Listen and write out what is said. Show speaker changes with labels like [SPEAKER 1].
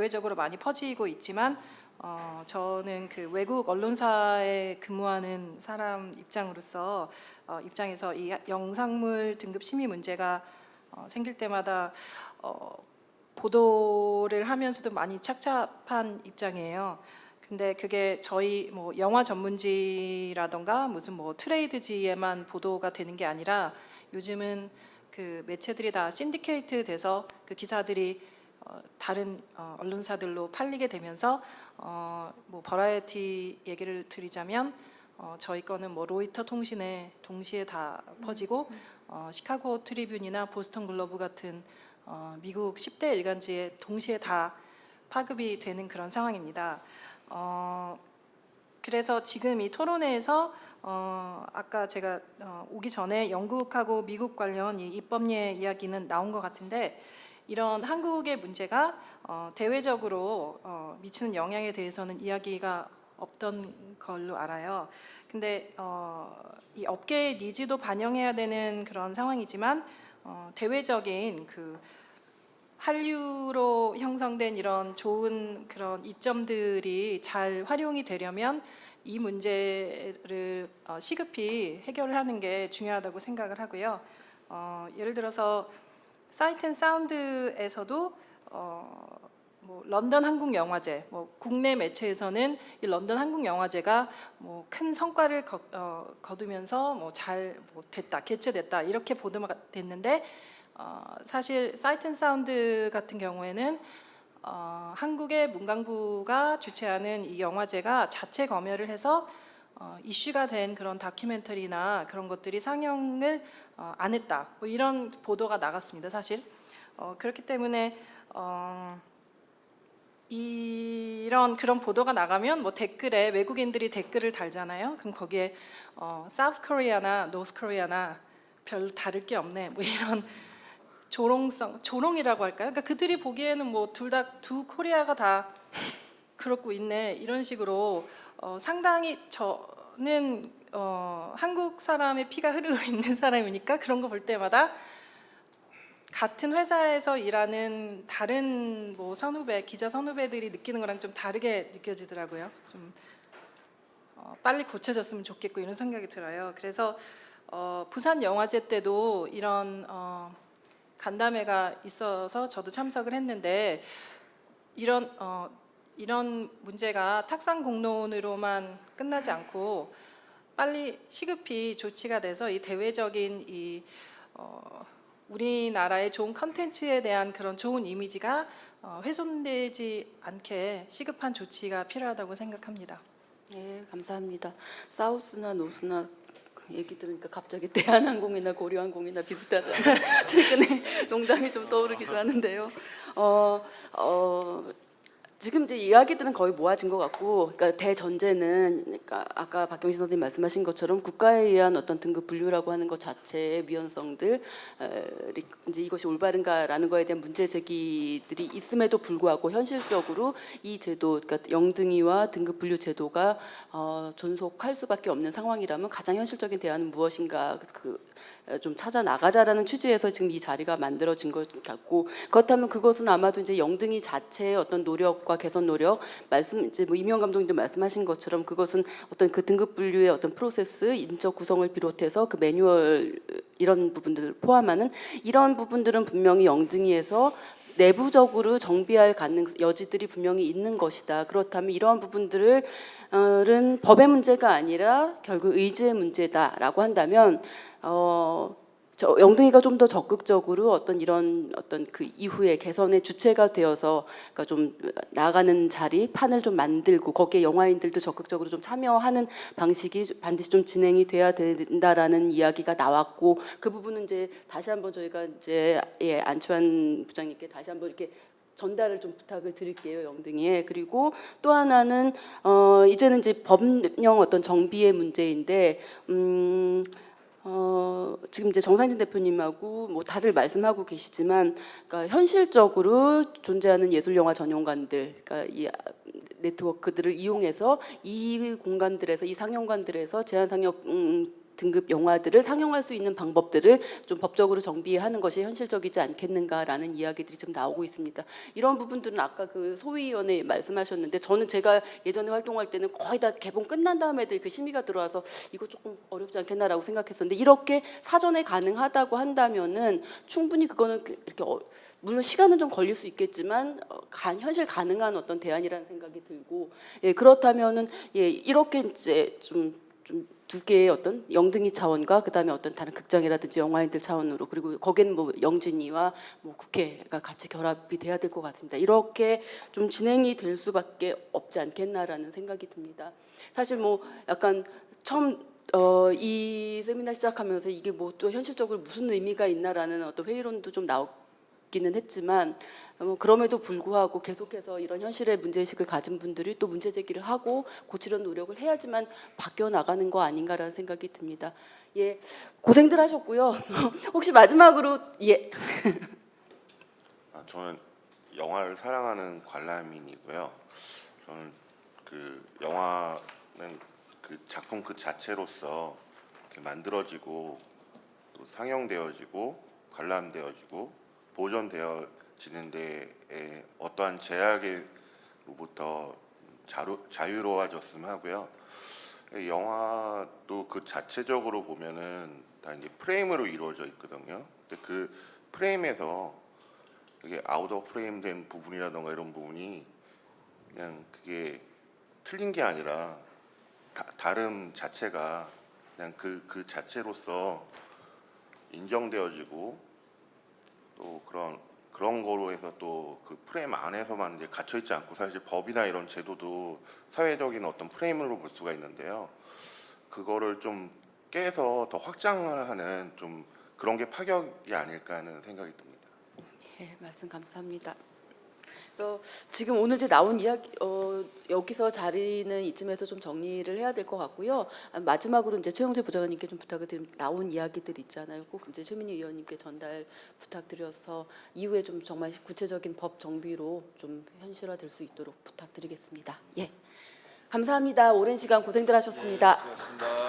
[SPEAKER 1] 대외적으로 많이 퍼지고 있지만 저는 그 외국 언론사에 근무하는 사람 입장에서 이 영상물 등급 심의 문제가 생길 때마다 보도를 하면서도 많이 착잡한 입장이에요. 근데 그게 저희 뭐 영화 전문지라던가 무슨 뭐 트레이드지에만 보도가 되는 게 아니라 요즘은 그 매체들이 다 신디케이트 돼서 그 기사들이 다른 언론사들로 팔리게 되면서 뭐 버라이어티 얘기를 드리자면 저희 거는 뭐 로이터 통신에 동시에 다 퍼지고 시카고 트리뷴이나 보스턴 글로브 같은 미국 10대 일간지에 동시에 다 파급이 되는 그런 상황입니다. 그래서 지금 이 토론회에서 아까 제가 오기 전에 영국하고 미국 관련 이 입법례 이야기는 나온 것 같은데 이런 한국의 문제가 대외적으로 미치는 영향에 대해서는 이야기가 없던 걸로 알아요. 근데 이 업계의 니즈도 반영해야 되는 그런 상황이지만 대외적인 그 한류로 형성된 이런 좋은 그런 이점들이 잘 활용이 되려면 이 문제를 시급히 해결을 하는 게 중요하다고 생각을 하고요. 예를 들어서 사이트 앤 사운드에서도 뭐 런던 한국 영화제, 뭐 국내 매체에서는 이 런던 한국 영화제가 뭐 큰 성과를 거두면서 뭐 잘 됐다, 개최됐다 이렇게 보도가 됐는데 사실 사이트 앤 사운드 같은 경우에는 한국의 문광부가 주최하는 이 영화제가 자체 검열을 해서 이슈가 된 그런 다큐멘터리나 그런 것들이 상영을 안 했다. 뭐 이런 보도가 나갔습니다. 사실 그렇기 때문에 이런 그런 보도가 나가면 뭐 댓글에 외국인들이 댓글을 달잖아요. 그럼 거기에 사우스 코리아나 노스 코리아나 별로 다를 게 없네. 뭐 이런 조롱이라고 할까요? 그러니까 그들이 보기에는 뭐 두 코리아가 다 그렇고 있네 이런 식으로 상당히 저는 한국 사람의 피가 흐르고 있는 사람이니까 그런 거 볼 때마다 같은 회사에서 일하는 다른 뭐 기자 선후배들이 느끼는 거랑 좀 다르게 느껴지더라고요. 좀 빨리 고쳐졌으면 좋겠고 이런 생각이 들어요. 그래서 부산 영화제 때도 이런 간담회가 있어서 저도 참석을 했는데 이런 문제가 탁상 공론으로만 끝나지 않고 빨리 시급히 조치가 돼서 이 대외적인 이 우리나라의 좋은 컨텐츠에 대한 그런 좋은 이미지가 훼손되지 않게 시급한 조치가 필요하다고 생각합니다.
[SPEAKER 2] 네, 감사합니다. 사우스나 노스나 얘기 들으니까 갑자기 대한항공이나 고려항공이나 비슷하다. 최근에 농담이 좀 떠오르기도 하는데요. 지금 이제 이야기들은 거의 모아진 것 같고, 그러니까 대전제는 그러니까 아까 박경신 선생님 말씀하신 것처럼 국가에 의한 어떤 등급 분류라고 하는 것 자체의 위헌성들, 이제 이것이 올바른가라는 거에 대한 문제 제기들이 있음에도 불구하고 현실적으로 이 제도, 그러니까 영등위와 등급 분류 제도가 존속할 수밖에 없는 상황이라면 가장 현실적인 대안은 무엇인가 좀 찾아 나가자라는 취지에서 지금 이 자리가 만들어진 것 같고, 그렇다면 그것은 아마도 이제 영등위 자체의 어떤 노력과 개선 노력, 이제 뭐 이명 감독님도 말씀하신 것처럼 그것은 어떤 그 등급 분류의 어떤 프로세스, 인적 구성을 비롯해서 그 매뉴얼 이런 부분들을 포함하는 이런 부분들은 분명히 영등위에서 내부적으로 정비할 여지들이 분명히 있는 것이다. 그렇다면 이러한 부분들은 법의 문제가 아니라 결국 의지의 문제다라고 한다면 영등이가 좀 더 적극적으로 이런 그 이후에 개선의 주체가 되어서 그러니까 좀 나아가는 판을 좀 만들고 거기에 영화인들도 적극적으로 좀 참여하는 방식이 반드시 좀 진행이 돼야 된다라는 이야기가 나왔고, 그 부분은 이제 다시 한번 저희가 이제 안치환 부장님께 다시 한번 이렇게 전달을 좀 부탁을 드릴게요, 영등이에. 그리고 또 하나는 이제는 이제 법령 어떤 정비의 문제인데 지금 이제 정상진 대표님하고 뭐 다들 말씀하고 계시지만, 그러니까 현실적으로 존재하는 예술영화 전용관들, 그러니까 이 네트워크들을 이용해서 이 공간들에서, 이 상영관들에서 제한 상영 등급 영화들을 상영할 수 있는 방법들을 좀 법적으로 정비하는 것이 현실적이지 않겠는가라는 이야기들이 좀 나오고 있습니다. 이런 부분들은 아까 그 소위원회 말씀하셨는데 저는 제가 예전에 활동할 때는 거의 다 개봉 끝난 다음에도 그 심의가 들어와서 이거 조금 어렵지 않겠나라고 생각했었는데 이렇게 사전에 가능하다고 한다면은 충분히 그거는 이렇게 물론 시간은 좀 걸릴 수 있겠지만 현실 가능한 어떤 대안이라는 생각이 들고 예, 그렇다면은 예, 이렇게 이제 좀 두 개의 어떤 영등이 차원과 그다음에 어떤 다른 극장이라든지 영화인들 차원으로 그리고 거기는 뭐 영진이와 뭐 국회가 같이 결합이 돼야 될 것 같습니다. 이렇게 좀 진행이 될 수밖에 없지 않겠나라는 생각이 듭니다. 사실 뭐 약간 처음 이 세미나 시작하면서 이게 뭐 또 현실적으로 무슨 의미가 있나라는 어떤 회의론도 좀 나오기는 했지만 그럼에도 불구하고 계속해서 이런 현실의 문제의식을 가진 분들이 또 문제 제기를 하고 고치려는 노력을 해야지만 바뀌어 나가는 거 아닌가라는 생각이 듭니다. 예, 고생들 하셨고요. 혹시 마지막으로 예.
[SPEAKER 3] 저는 영화를 사랑하는 관람인이고요. 저는 그 영화는 그 작품 그 자체로서 이렇게 만들어지고 또 상영되어지고 관람되어지고 보존되어지는 데에 어떠한 제약으로부터 자유로워졌으면 하고요. 영화도 그 자체적으로 보면은 다 이제 프레임으로 이루어져 있거든요. 근데 그 프레임에서 그게 아웃 오브 프레임된 부분이라던가 이런 부분이 그냥 그게 틀린 게 아니라 다름 자체가 그냥 그 자체로서 인정되어지고 또 그런 거로 해서 또 그 프레임 안에서만 이제 갇혀 있지 않고 사실 법이나 이런 제도도 사회적인 어떤 프레임으로 볼 수가 있는데요. 그거를 좀 깨서 더 확장을 하는 좀 그런 게 파격이 아닐까 하는 생각이 듭니다.
[SPEAKER 2] 예, 말씀 감사합니다. 그래서 지금 오늘 이제 나온 이야기 여기서 자리는 이쯤에서 좀 정리를 해야 될 것 같고요. 마지막으로 이제 최영재 부장님께 좀 부탁을 드리면 나온 이야기들 있잖아요. 꼭 이제 최민희 의원님께 전달 부탁드려서 이후에 좀 정말 구체적인 법 정비로 좀 현실화될 수 있도록 부탁드리겠습니다. 예, 감사합니다. 오랜 시간 고생들 하셨습니다.
[SPEAKER 4] 수고하셨습니다.